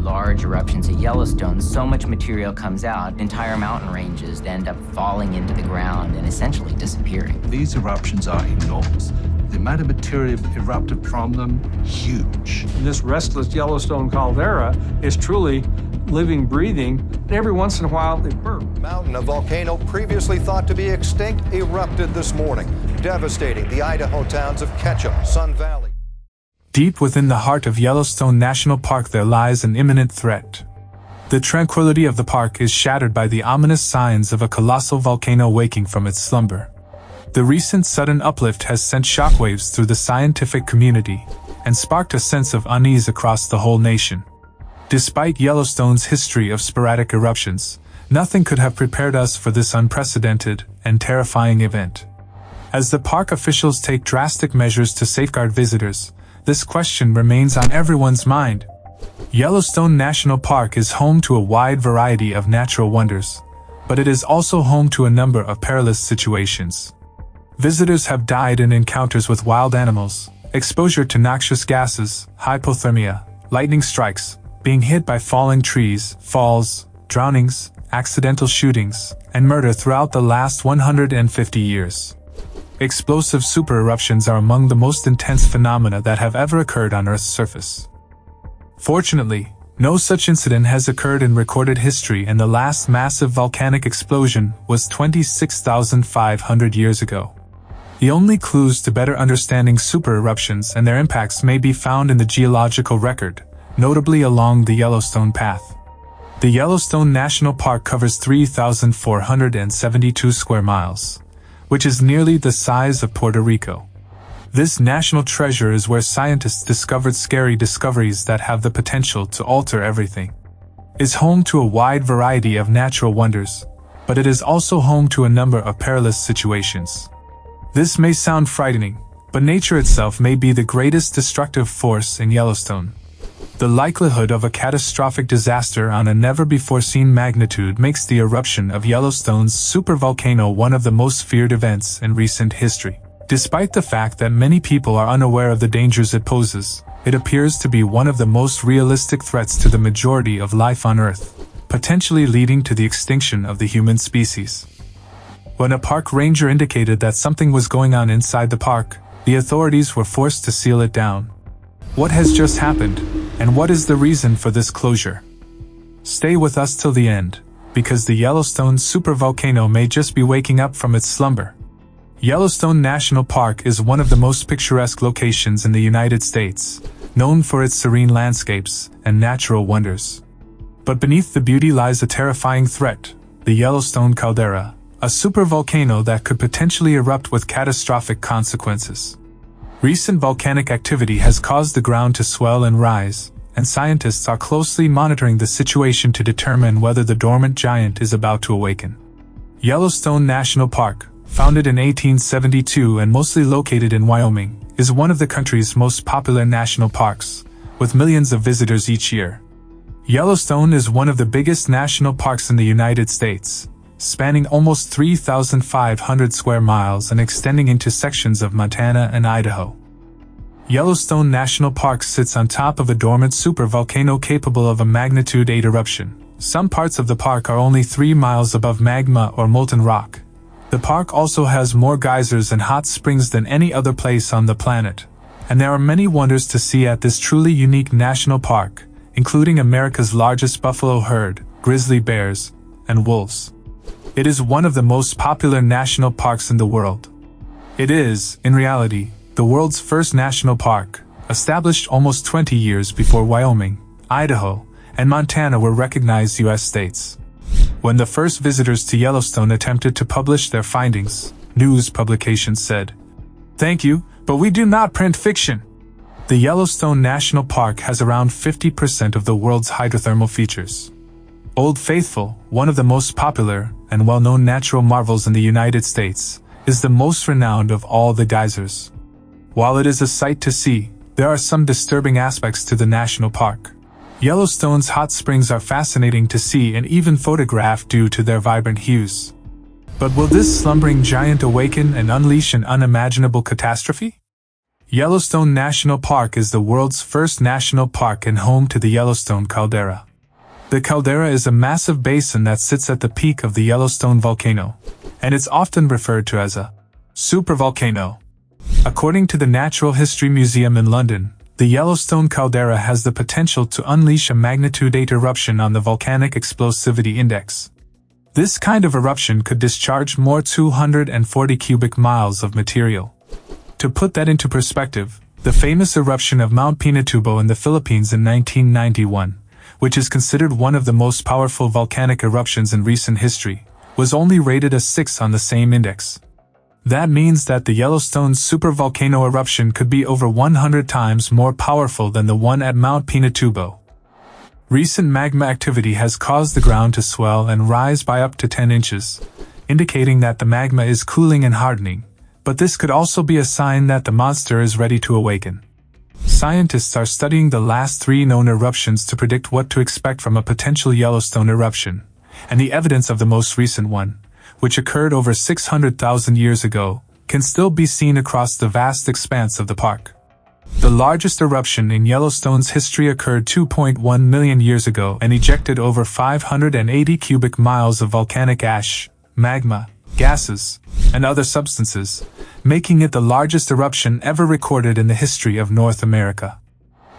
large eruptions at Yellowstone, so much material comes out, entire mountain ranges end up falling into the ground and essentially disappearing. These eruptions are enormous. The amount of material erupted from them, huge. This restless Yellowstone caldera is truly living, breathing, and every once in a while they burp. Mountain, a volcano previously thought to be extinct, erupted this morning, devastating the Idaho towns of Ketchum, Sun Valley. Deep within the heart of Yellowstone National Park there lies an imminent threat. The tranquility of the park is shattered by the ominous signs of a colossal volcano waking from its slumber. The recent sudden uplift has sent shockwaves through the scientific community and sparked a sense of unease across the whole nation. Despite Yellowstone's history of sporadic eruptions, nothing could have prepared us for this unprecedented and terrifying event. As the park officials take drastic measures to safeguard visitors, this question remains on everyone's mind. Yellowstone National Park is home to a wide variety of natural wonders, but it is also home to a number of perilous situations. Visitors have died in encounters with wild animals, exposure to noxious gases, hypothermia, lightning strikes, being hit by falling trees, falls, drownings, accidental shootings, and murder throughout the last 150 years. Explosive supereruptions are among the most intense phenomena that have ever occurred on Earth's surface. Fortunately, no such incident has occurred in recorded history, and the last massive volcanic explosion was 26,500 years ago. The only clues to better understanding supereruptions and their impacts may be found in the geological record, notably along the Yellowstone Path. The Yellowstone National Park covers 3,472 square miles, which is nearly the size of Puerto Rico. This national treasure is where scientists discovered scary discoveries that have the potential to alter everything. It's home to a wide variety of natural wonders, but it is also home to a number of perilous situations. This may sound frightening, but nature itself may be the greatest destructive force in Yellowstone. The likelihood of a catastrophic disaster on a never-before-seen magnitude makes the eruption of Yellowstone's supervolcano one of the most feared events in recent history. Despite the fact that many people are unaware of the dangers it poses, it appears to be one of the most realistic threats to the majority of life on Earth, potentially leading to the extinction of the human species. When a park ranger indicated that something was going on inside the park, the authorities were forced to seal it down. What has just happened, and what is the reason for this closure? Stay with us till the end, because the Yellowstone supervolcano may just be waking up from its slumber. Yellowstone National Park is one of the most picturesque locations in the United States, known for its serene landscapes and natural wonders. But beneath the beauty lies a terrifying threat, the Yellowstone caldera, a supervolcano that could potentially erupt with catastrophic consequences. Recent volcanic activity has caused the ground to swell and rise, and scientists are closely monitoring the situation to determine whether the dormant giant is about to awaken. Yellowstone National Park, founded in 1872 and mostly located in Wyoming, is one of the country's most popular national parks, with millions of visitors each year. Yellowstone is one of the biggest national parks in the United States, spanning almost 3,500 square miles and extending into sections of Montana and Idaho. Yellowstone National Park sits on top of a dormant supervolcano capable of a magnitude 8 eruption. Some parts of the park are only 3 miles above magma or molten rock. The park also has more geysers and hot springs than any other place on the planet, and there are many wonders to see at this truly unique national park, including America's largest buffalo herd, grizzly bears, and wolves. It is one of the most popular national parks in the world. It is, in reality, the world's first national park, established almost 20 years before Wyoming, Idaho, and Montana were recognized U.S. states. When the first visitors to Yellowstone attempted to publish their findings, news publications said, "Thank you, but we do not print fiction." The Yellowstone National Park has around 50% of the world's hydrothermal features. Old Faithful, one of the most popular and well-known natural marvels in the United States, is the most renowned of all the geysers. While it is a sight to see, there are some disturbing aspects to the national park. Yellowstone's hot springs are fascinating to see and even photograph due to their vibrant hues. But will this slumbering giant awaken and unleash an unimaginable catastrophe? Yellowstone National Park is the world's first national park and home to the Yellowstone caldera. The caldera is a massive basin that sits at the peak of the Yellowstone volcano, and it's often referred to as a supervolcano. According to the Natural History Museum in London, the Yellowstone caldera has the potential to unleash a magnitude 8 eruption on the Volcanic Explosivity Index. This kind of eruption could discharge more 240 cubic miles of material. To put that into perspective, the famous eruption of Mount Pinatubo in the Philippines in 1991, which is considered one of the most powerful volcanic eruptions in recent history, was only rated a 6 on the same index. That means that the Yellowstone supervolcano eruption could be over 100 times more powerful than the one at Mount Pinatubo. Recent magma activity has caused the ground to swell and rise by up to 10 inches, indicating that the magma is cooling and hardening, but this could also be a sign that the monster is ready to awaken. Scientists are studying the last 3 known eruptions to predict what to expect from a potential Yellowstone eruption, and the evidence of the most recent one, which occurred over 600,000 years ago, can still be seen across the vast expanse of the park. The largest eruption in Yellowstone's history occurred 2.1 million years ago and ejected over 580 cubic miles of volcanic ash, magma, gases, and other substances, making it the largest eruption ever recorded in the history of North America.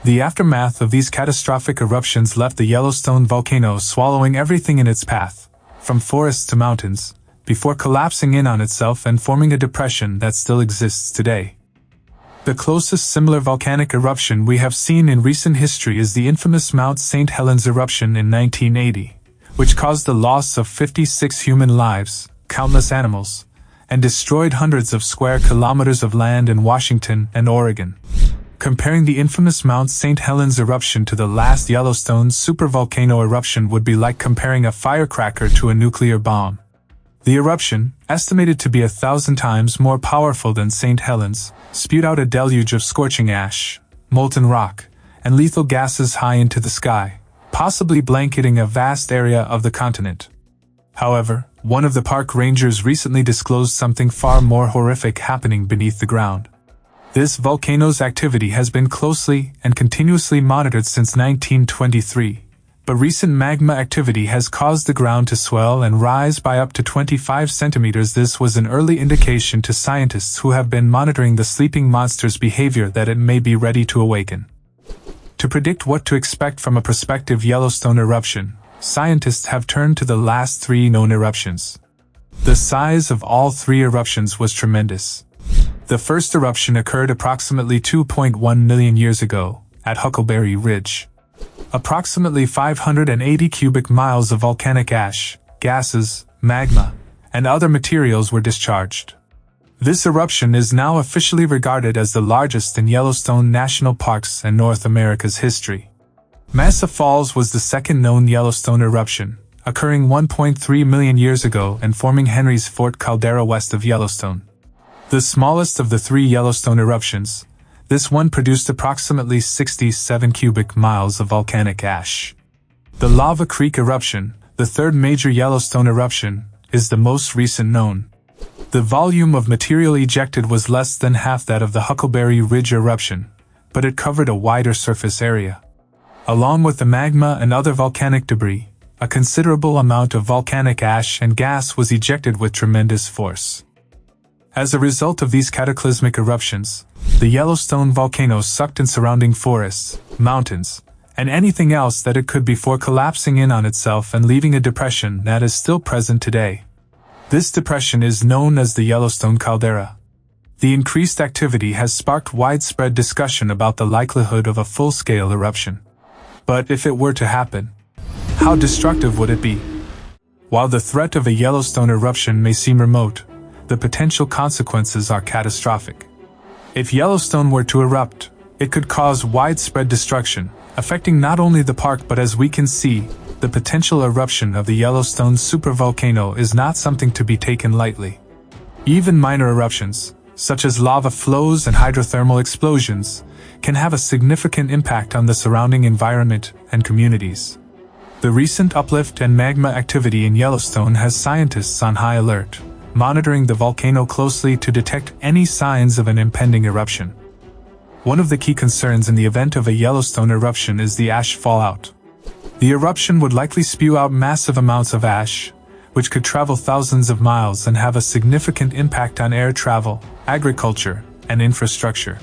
The aftermath of these catastrophic eruptions left the Yellowstone volcano swallowing everything in its path, from forests to mountains, before collapsing in on itself and forming a depression that still exists today. The closest similar volcanic eruption we have seen in recent history is the infamous Mount St. Helens eruption in 1980, which caused the loss of 56 human lives, countless animals, and destroyed hundreds of square kilometers of land in Washington and Oregon. Comparing the infamous Mount St. Helens eruption to the last Yellowstone supervolcano eruption would be like comparing a firecracker to a nuclear bomb. The eruption, estimated to be 1,000 times more powerful than St. Helens, spewed out a deluge of scorching ash, molten rock, and lethal gases high into the sky, possibly blanketing a vast area of the continent. However, one of the park rangers recently disclosed something far more horrific happening beneath the ground. This volcano's activity has been closely and continuously monitored since 1923. But recent magma activity has caused the ground to swell and rise by up to 25 centimeters. This was an early indication to scientists who have been monitoring the sleeping monster's behavior that it may be ready to awaken. To predict what to expect from a prospective Yellowstone eruption, scientists have turned to the last 3 known eruptions. The size of all 3 eruptions was tremendous. The first eruption occurred approximately 2.1 million years ago, at Huckleberry Ridge. Approximately 580 cubic miles of volcanic ash, gases, magma, and other materials were discharged. This eruption is now officially regarded as the largest in Yellowstone National Park's and North America's history. Mesa Falls was the second known Yellowstone eruption, occurring 1.3 million years ago and forming Henry's Fort caldera west of Yellowstone. The smallest of the 3 Yellowstone eruptions, this one produced approximately 67 cubic miles of volcanic ash. The Lava Creek eruption, the third major Yellowstone eruption, is the most recent known. The volume of material ejected was less than half that of the Huckleberry Ridge eruption, but it covered a wider surface area. Along with the magma and other volcanic debris, a considerable amount of volcanic ash and gas was ejected with tremendous force. As a result of these cataclysmic eruptions, the Yellowstone volcano sucked in surrounding forests, mountains, and anything else that it could before collapsing in on itself and leaving a depression that is still present today. This depression is known as the Yellowstone caldera. The increased activity has sparked widespread discussion about the likelihood of a full-scale eruption. But if it were to happen, how destructive would it be? While the threat of a Yellowstone eruption may seem remote, the potential consequences are catastrophic. If Yellowstone were to erupt, it could cause widespread destruction, affecting not only the park but, as we can see, the potential eruption of the Yellowstone supervolcano is not something to be taken lightly. Even minor eruptions, such as lava flows and hydrothermal explosions, can have a significant impact on the surrounding environment and communities. The recent uplift and magma activity in Yellowstone has scientists on high alert, monitoring the volcano closely to detect any signs of an impending eruption. One of the key concerns in the event of a Yellowstone eruption is the ash fallout. The eruption would likely spew out massive amounts of ash, which could travel thousands of miles and have a significant impact on air travel, agriculture, and infrastructure.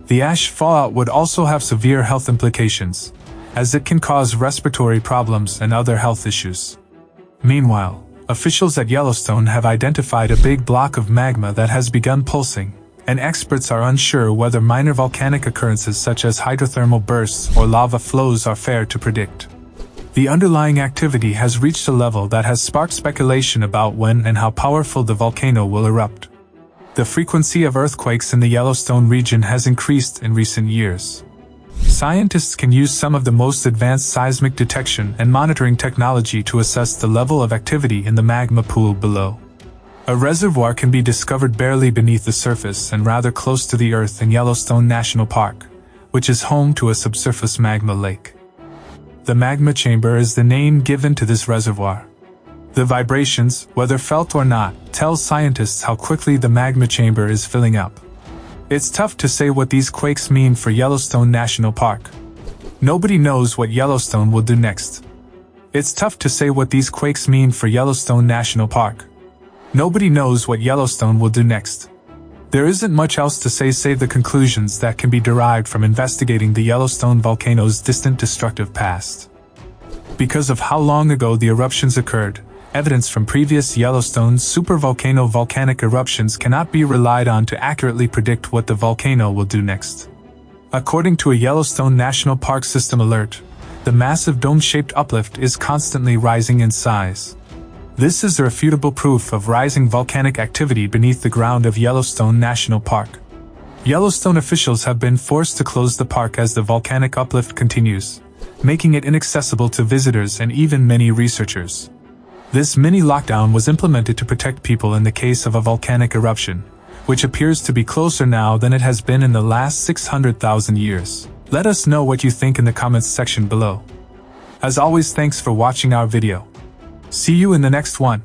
The ash fallout would also have severe health implications, as it can cause respiratory problems and other health issues. Meanwhile, officials at Yellowstone have identified a big block of magma that has begun pulsing, and experts are unsure whether minor volcanic occurrences such as hydrothermal bursts or lava flows are fair to predict. The underlying activity has reached a level that has sparked speculation about when and how powerful the volcano will erupt. The frequency of earthquakes in the Yellowstone region has increased in recent years. Scientists can use some of the most advanced seismic detection and monitoring technology to assess the level of activity in the magma pool below. A reservoir can be discovered barely beneath the surface and rather close to the earth in Yellowstone National Park, which is home to a subsurface magma lake. The magma chamber is the name given to this reservoir. The vibrations, whether felt or not, tell scientists how quickly the magma chamber is filling up. It's tough to say what these quakes mean for Yellowstone National Park. Nobody knows what Yellowstone will do next. It's tough to say what these quakes mean for Yellowstone National Park. Nobody knows what Yellowstone will do next. There isn't much else to say save the conclusions that can be derived from investigating the Yellowstone volcano's distant destructive past. Because of how long ago the eruptions occurred, evidence from previous Yellowstone supervolcano volcanic eruptions cannot be relied on to accurately predict what the volcano will do next. According to a Yellowstone National Park System alert, the massive dome-shaped uplift is constantly rising in size. This is irrefutable proof of rising volcanic activity beneath the ground of Yellowstone National Park. Yellowstone officials have been forced to close the park as the volcanic uplift continues, making it inaccessible to visitors and even many researchers. This mini-lockdown was implemented to protect people in the case of a volcanic eruption, which appears to be closer now than it has been in the last 600,000 years. Let us know what you think in the comments section below. As always, thanks for watching our video. See you in the next one.